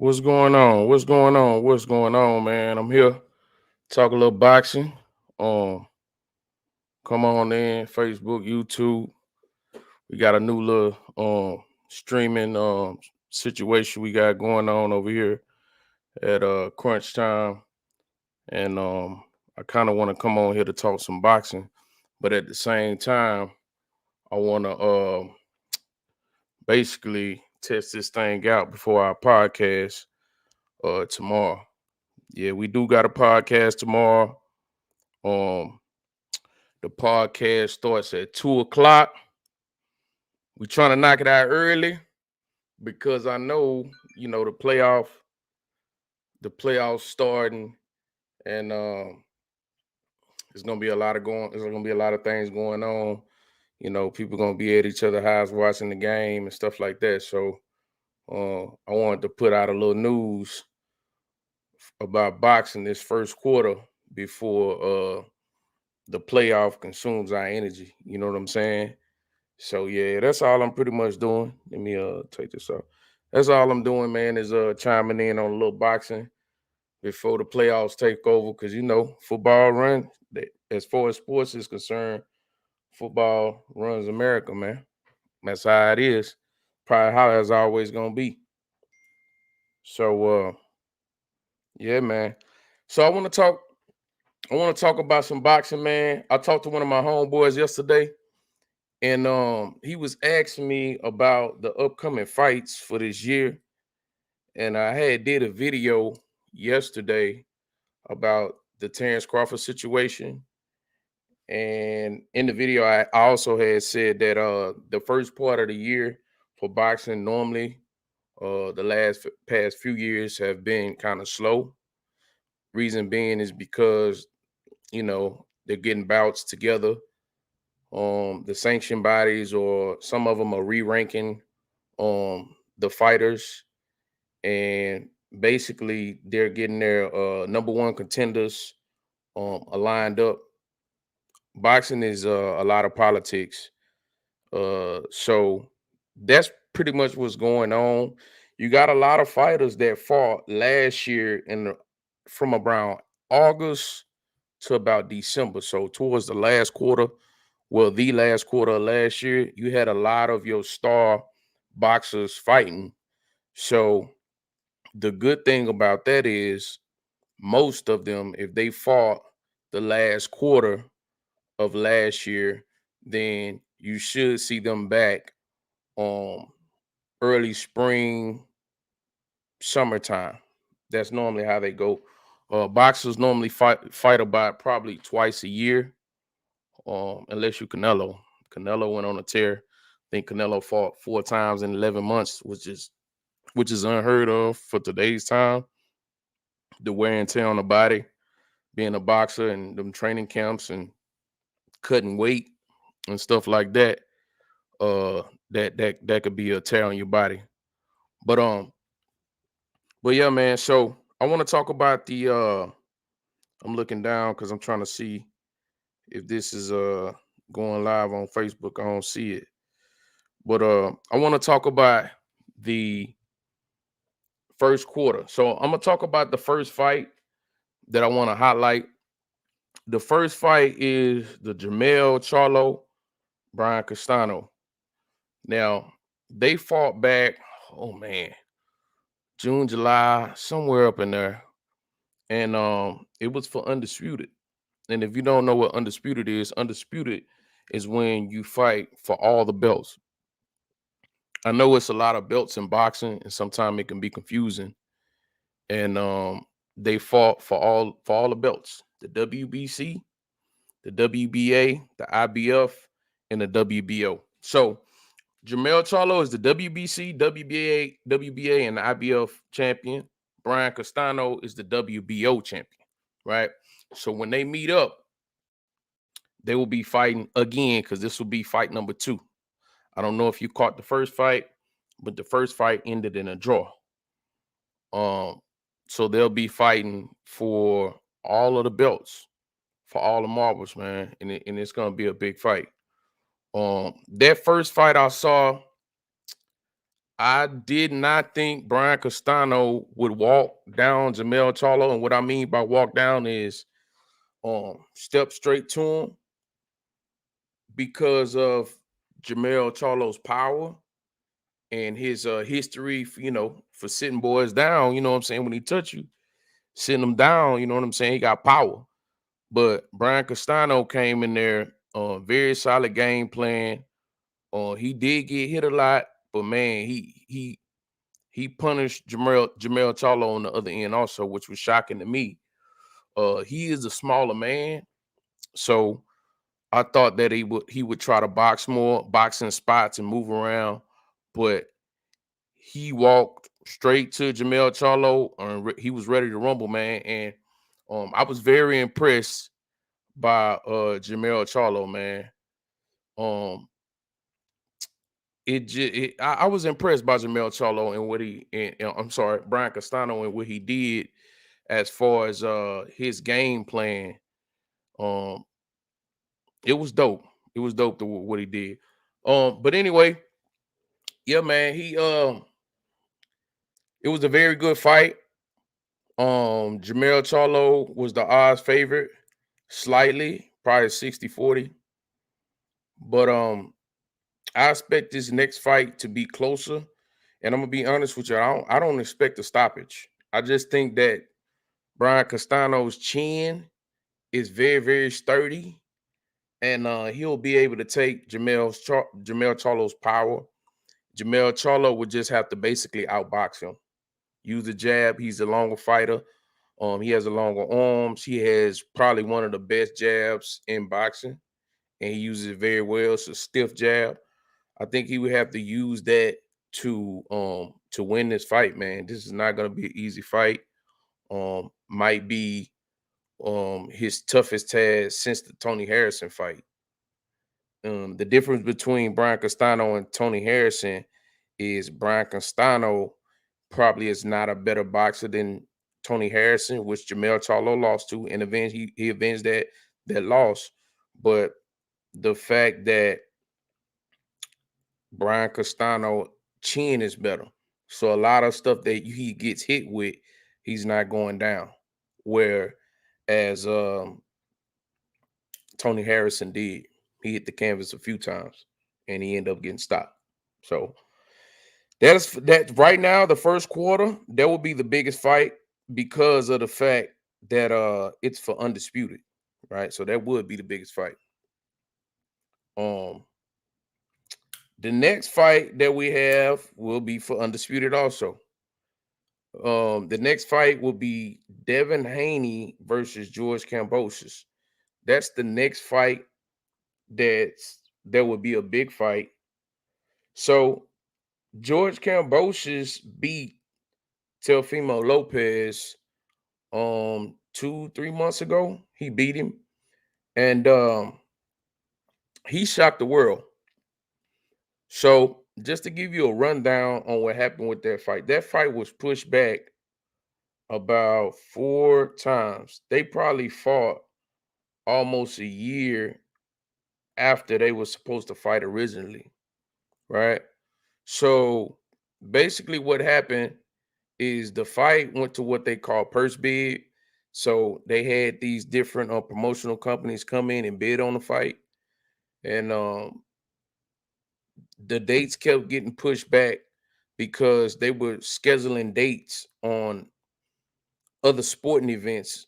What's going on? What's going on? What's going on, man? I'm here. Talk a little boxing. Um, come on in, Facebook, YouTube. We got a new little streaming situation we got going on over here at Crunch Time. And I kind of want to come on here to talk some boxing, but at the same time, I want to basically test this thing out before our podcast tomorrow. Yeah, we do got a podcast tomorrow. Um, the podcast starts at 2 o'clock. We trying to knock it out early because I know, the playoffs starting, and there's gonna be a lot of things going on. People gonna be at each other's house watching the game and stuff like that. So I wanted to put out a little news about boxing this first quarter before the playoff consumes our energy. You know what I'm saying? So yeah, that's all I'm pretty much doing. Let me take this off. That's all I'm doing, man, is chiming in on a little boxing before the playoffs take over. Cause football as far as sports is concerned, football runs America, man. That's how it is. Probably how it's always gonna be. So yeah, man. So I want to talk about some boxing, man. I talked to one of my homeboys yesterday. And he was asking me about the upcoming fights for this year. And I had did a video yesterday about the Terrence Crawford situation. And in the video, I also had said that the first part of the year for boxing normally the past few years have been kind of slow. Reason being is because they're getting bouts together. The sanction bodies or some of them are re-ranking the fighters, and basically they're getting their number one contenders aligned up. Boxing is a lot of politics, so that's pretty much what's going on. You got a lot of fighters that fought last year from around August to about December. So towards the last quarter, well, the last quarter of last year, you had a lot of your star boxers fighting. So the good thing about that is most of them, if they fought the last quarter of last year, then you should see them back early spring, summertime. That's normally how they go. Boxers normally fight about probably twice a year, unless you Canelo. Canelo went on a tear. I think Canelo fought 4 times in 11 months, which is unheard of for today's time. The wear and tear on the body, being a boxer and them training camps and cutting weight and stuff like that. That could be a tear on your body. But but yeah, man. So I want to talk about the. I'm looking down because I'm trying to see if this is going live on Facebook. I don't see it. But I want to talk about the first quarter. So I'm gonna talk about the first fight that I want to highlight. The first fight is the Jermell Charlo Brian Castano. Now they fought back. Oh man, June, July, somewhere up in there, and it was for undisputed. And if you don't know what undisputed is when you fight for all the belts. I know it's a lot of belts in boxing, and sometimes it can be confusing. And they fought for all the belts: the WBC, the WBA, the IBF, and the WBO. So Jermell Charlo is the WBC, WBA, and the IBF champion. Brian Castano is the WBO champion, right? So when they meet up, they will be fighting again because this will be fight number two. I don't know if you caught the first fight, but the first fight ended in a draw. Um, so they'll be fighting for all of the belts, for all the marbles, man, and it's gonna be a big fight. That first fight I saw, I did not think Brian Castano would walk down Jermell Charlo, and what I mean by walk down is step straight to him because of Jermell Charlo's power and his history, for sitting boys down. You know what I'm saying? When he touch you, sitting them down. You know what I'm saying? He got power. But Brian Castano came in there, very solid game plan. He did get hit a lot, but man, he punished Jermell Charlo on the other end also, which was shocking to me. He is a smaller man, so I thought that he would try to box more, boxing spots and move around, but he walked straight to Jermell Charlo and he was ready to rumble, man. And I was very impressed by Jermell Charlo, man. Um, I was impressed by Jermell Charlo and what I'm sorry, Brian Castano and what he did as far as his game plan. Um, it was dope. It was dope to what he did. But anyway, yeah, man, it was a very good fight. Jermell Charlo was the odds favorite, slightly, probably 60-40. But I expect this next fight to be closer. And I'm gonna be honest with you, I don't expect a stoppage. I just think that Brian Castano's chin is very, very sturdy, and he'll be able to take Jermell Charlo's power. Jermell Charlo would just have to basically outbox him. Use the jab. He's a longer fighter. He has a longer arms. He has probably one of the best jabs in boxing, and he uses it very well. It's a stiff jab. I think he would have to use that to win this fight, man. This is not gonna be an easy fight. Might be his toughest task since the Tony Harrison fight. The difference between Brian Castano and Tony Harrison is Brian Castano probably is not a better boxer than Tony Harrison, which Jermell Charlo lost to, and he avenged that loss. But the fact that Brian Castano chin is better, so a lot of stuff that he gets hit with, he's not going down. Whereas Tony Harrison did. He hit the canvas a few times and he ended up getting stopped. So that right now, the first quarter, that will be the biggest fight because of the fact that it's for undisputed, right? So that would be the biggest fight. Um the next fight that we have will be for undisputed also. The next fight will be Devin Haney versus George Kambosos. That's the next fight that would be a big fight. So George Kambosos beat Teofimo Lopez 2-3 months ago. He beat him, and he shocked the world. So just to give you a rundown on what happened with that fight was pushed back about 4 times. They probably fought almost a year after they were supposed to fight originally, right? So basically what happened is the fight went to what they call purse bid. So they had these different promotional companies come in and bid on the fight, and the dates kept getting pushed back because they were scheduling dates on other sporting events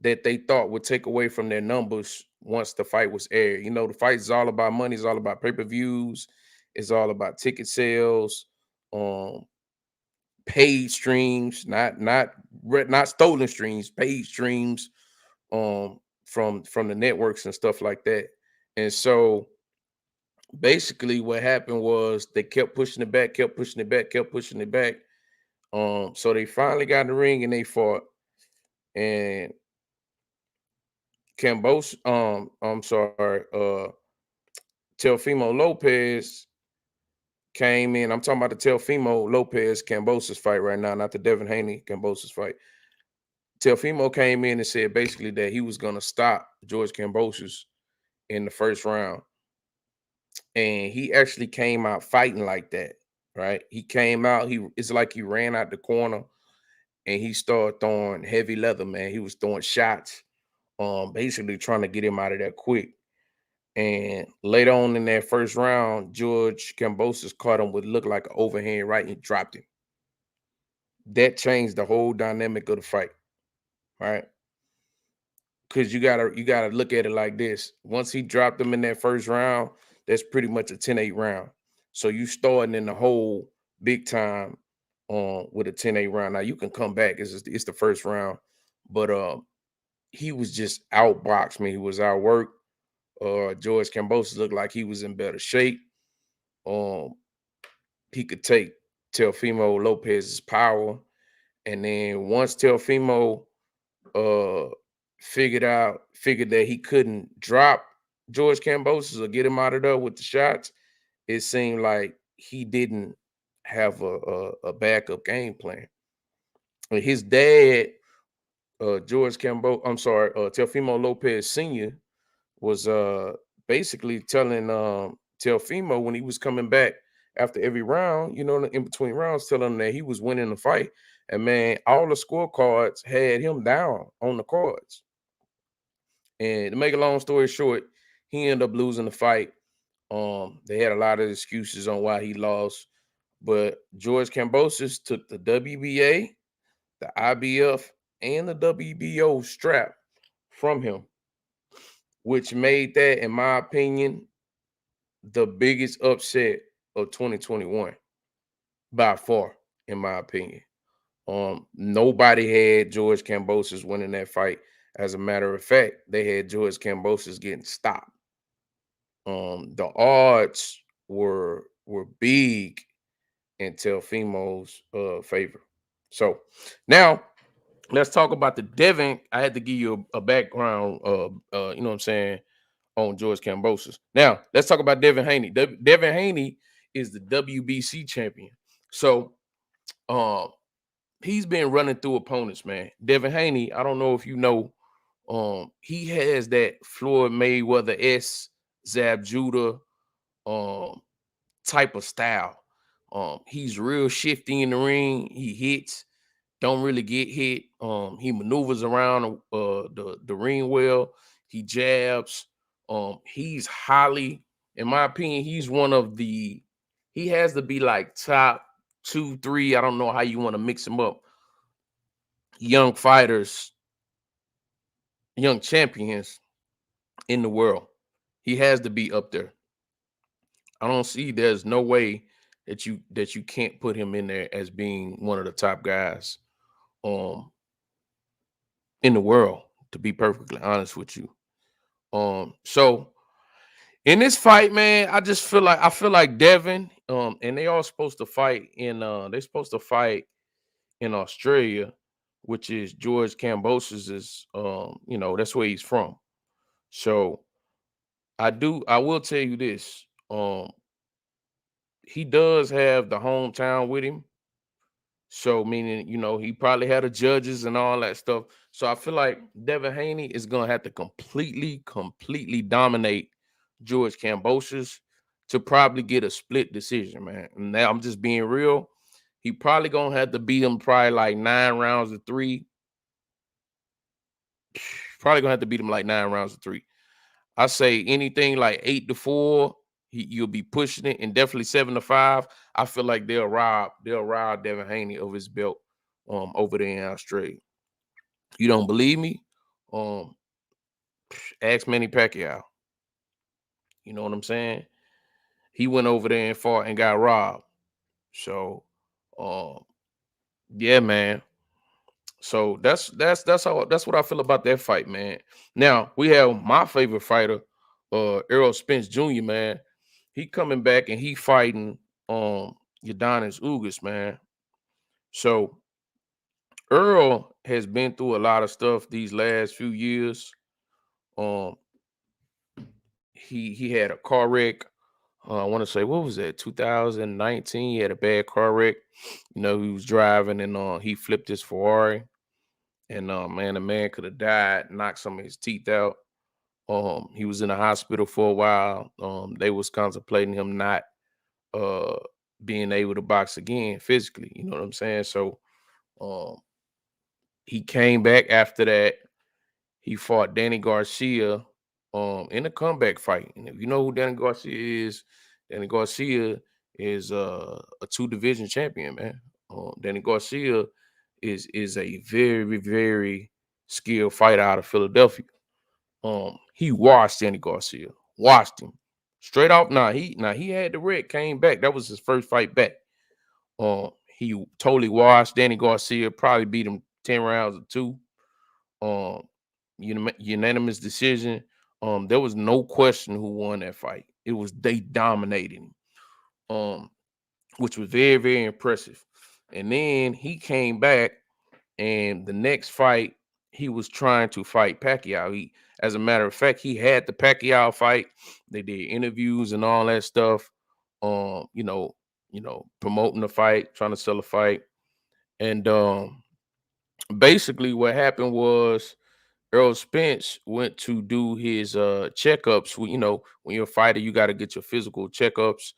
that they thought would take away from their numbers once the fight was aired. The fight is all about money, it's all about pay-per-views, it's all about ticket sales, um, paid streams, not stolen streams, paid streams, from the networks and stuff like that. And so basically what happened was they kept pushing it back, kept pushing it back, kept pushing it back. So they finally got in the ring and they fought. And I'm sorry, Teofimo Lopez came in. I'm talking about the Teofimo Lopez Kambosos fight right now, not the Devin Haney Kambosos fight. Teofimo came in and said basically that he was going to stop George Kambosos in the first round. And he actually came out fighting like that. right? He came out, it's like he ran out the corner and he started throwing heavy leather, man. He was throwing shots, basically trying to get him out of there quick. And later on in that first round, George Kambosos caught him with looked like an overhand right and dropped him. That changed the whole dynamic of the fight, right? Because you gotta look at it like this. Once he dropped him in that first round, that's pretty much a 10-8 round. So you starting in the hole big time with a 10-8 round. Now you can come back. It's the first round, but he was just outboxed me. He was outworked. George Kambosos looked like he was in better shape. Um, he could take Teofimo Lopez's power, and then once Teofimo uh figured that he couldn't drop George Kambosos or get him out of there with the shots, it seemed like he didn't have a backup game plan. And his dad, Teofimo Lopez Sr. was basically telling Teofimo when he was coming back after every round, in between rounds, telling him that he was winning the fight. And man, all the scorecards had him down on the cards. And to make a long story short, he ended up losing the fight. They had a lot of excuses on why he lost, but George Kambosos took the WBA, the IBF, and the WBO strap from him, which made that, in my opinion, the biggest upset of 2021 by far, in my opinion. Nobody had George Kambosos winning that fight. As a matter of fact, they had George Kambosos getting stopped. The odds were big in Teofimo's favor. So now let's talk about the Devin. I had to give you a background, you know what I'm saying, on George Kambosos. Now let's talk about Devin Haney. Devin Haney is the WBC champion. So he's been running through opponents, man. Devin Haney, I don't know if you know, he has that Floyd Mayweather Zab Judah type of style. He's real shifty in the ring. He hits, don't really get hit. He maneuvers around the ring well. He jabs. He's highly, in my opinion, he has to be like top 2, 3. I don't know how you want to mix him up. Young fighters, young champions in the world. He has to be up there. I don't see there's no way that you can't put him in there as being one of the top guys in the world, to be perfectly honest with you. So in this fight, man, I feel like Devin, and they all supposed to fight in Australia, which is George Kambosos's, that's where he's from. So I will tell you this. He does have the hometown with him. So meaning, he probably had the judges and all that stuff. So I feel like Devin Haney is gonna have to completely dominate George Kambosos to probably get a split decision, man. And now I'm just being real. He probably gonna have to beat him probably like 9 rounds to 3. Probably gonna have to beat him like 9 rounds to 3. I say anything like 8-4, you'll be pushing it, and definitely 7-5. I feel like they'll rob Devin Haney of his belt over there in Australia. You don't believe me? Um, ask Manny Pacquiao. You know what I'm saying? He went over there and fought and got robbed. So, um, yeah, man. So that's what I feel about that fight, man. Now we have my favorite fighter, Errol Spence Jr. Man. He coming back and he fighting Yordenis Ugas, man. So Earl has been through a lot of stuff these last few years. Um, he had a car wreck. I want to say, what was that? 2019. He had a bad car wreck. He was driving and he flipped his Ferrari, and man, the man could have died, knocked some of his teeth out. He was in the hospital for a while. They was contemplating him not uh being able to box again physically. You know what I'm saying? So um, he came back after that. He fought Danny Garcia in a comeback fight. And if you know who Danny Garcia is a two division champion, man. Danny Garcia is a very, very skilled fighter out of Philadelphia. He washed Danny Garcia, washed him straight off. He had the red, came back. That was his first fight back. He totally washed Danny Garcia, probably beat him 10 rounds or two. Um, Unanimous decision. There was no question who won that fight. It was they dominated him. Which was very, very impressive. And then he came back, and the next fight, he was trying to fight Pacquiao. As a matter of fact, he had the Pacquiao fight. They did interviews and all that stuff. Promoting the fight, trying to sell a fight. And basically what happened was Errol Spence went to do his checkups. When you're a fighter, you got to get your physical checkups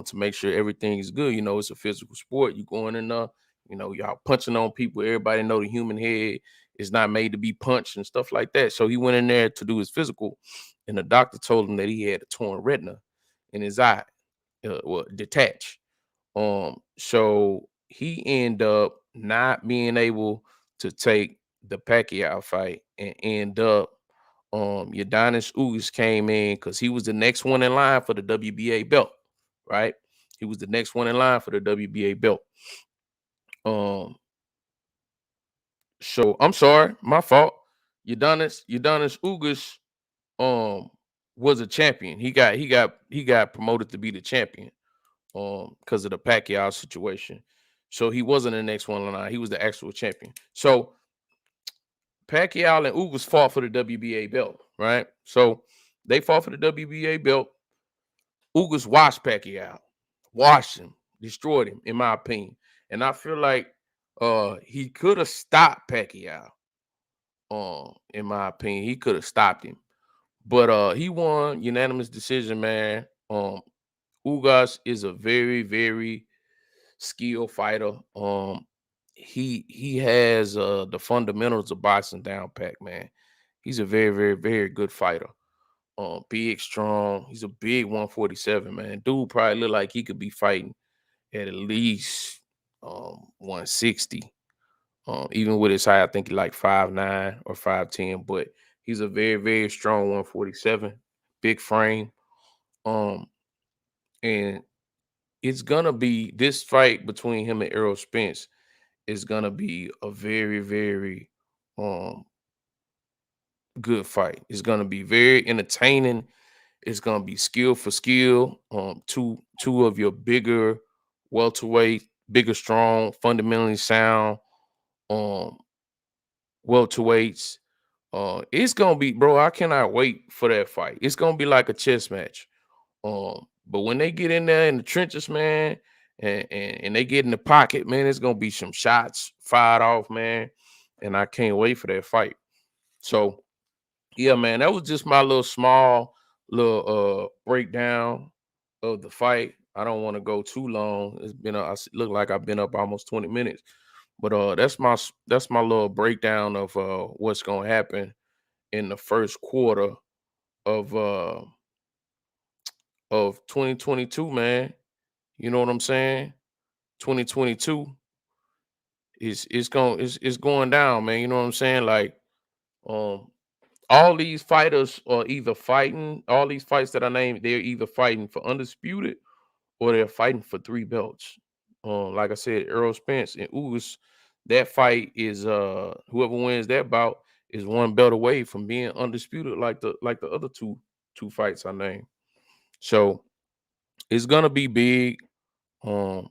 to make sure everything is good. It's a physical sport. You going in there, y'all punching on people. Everybody know the human head is not made to be punched and stuff like that. So he went in there to do his physical, and the doctor told him that he had a torn retina in his eye, detached. So he ended up not being able to take the Pacquiao fight and end up Yordenis Ugas came in because he was the next one in line for the WBA belt, right? He was the next one in line for the WBA belt. So I'm sorry, my fault. Yordenis Ugas was a champion. He got promoted to be the champion because of the Pacquiao situation. So he wasn't the next one in line. He was the actual champion. So Pacquiao and Ugas fought for the WBA belt, right? So they fought for the WBA belt. Ugas washed Pacquiao, washed him, destroyed him, in my opinion. And I feel like he could have stopped Pacquiao. In my opinion, he could have stopped him. But he won unanimous decision, man. Ugas is a very, very skilled fighter. He has the fundamentals of boxing down pat, man. He's a very, very, very good fighter. Big, strong. He's a big 147, man. Dude probably look like he could be fighting at least 160. Even with his height, I think he like 5'9" or 5'10", but he's a very, very strong 147, big frame. And it's gonna be this fight between him and Errol Spence is gonna be a very, very um good fight. It's gonna be very entertaining. It's gonna be skill for skill. Two of your bigger welterweight, bigger, strong, fundamentally sound um welterweights. It's gonna be, bro. I cannot wait for that fight. It's gonna be like a chess match. But when they get in there in the trenches, man, and they get in the pocket, man, it's gonna be some shots fired off, man. And I can't wait for that fight. So yeah, man, that was just my little small little breakdown of the fight. I don't want to go too long. It's been look like I've been up almost 20 minutes. But that's my little breakdown of what's gonna happen in the first quarter of uh of 2022, man. You know what I'm saying? 2022 is going down, man. You know what I'm saying? Like um all these fighters are either fighting, all these fights that I named, they're either fighting for undisputed or they're fighting for three belts. Like I said, Errol Spence and Ugas, that fight is whoever wins that bout is one belt away from being undisputed, like the other two fights I named. So it's gonna be big. Um,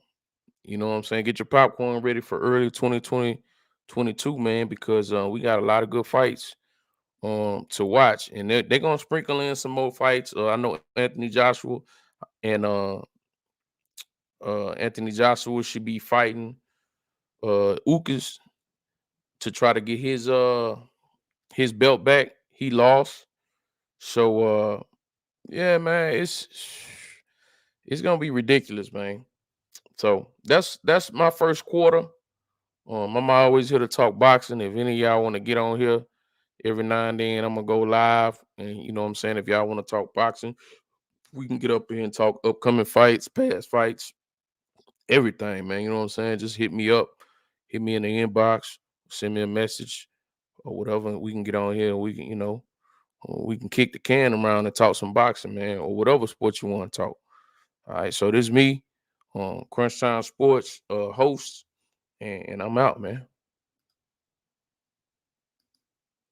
you know what I'm saying? Get your popcorn ready for early 2022, man, because we got a lot of good fights to watch, and they're gonna sprinkle in some more fights. I know Anthony Joshua should be fighting Ugas to try to get his belt back. He lost. So yeah, man, it's gonna be ridiculous, man. So that's my first quarter. I'm always here to talk boxing. If any of y'all want to get on here every now and then, I'm gonna go live. And you know what I'm saying? If y'all want to talk boxing, we can get up here and talk upcoming fights, past fights, everything, man. You know what I'm saying? Just hit me up, hit me in the inbox, send me a message or whatever. We can get on here and we can, we can kick the can around and talk some boxing, man, or whatever sport you want to talk. All right. So this is me, Crunch Time Sports host, and I'm out, man.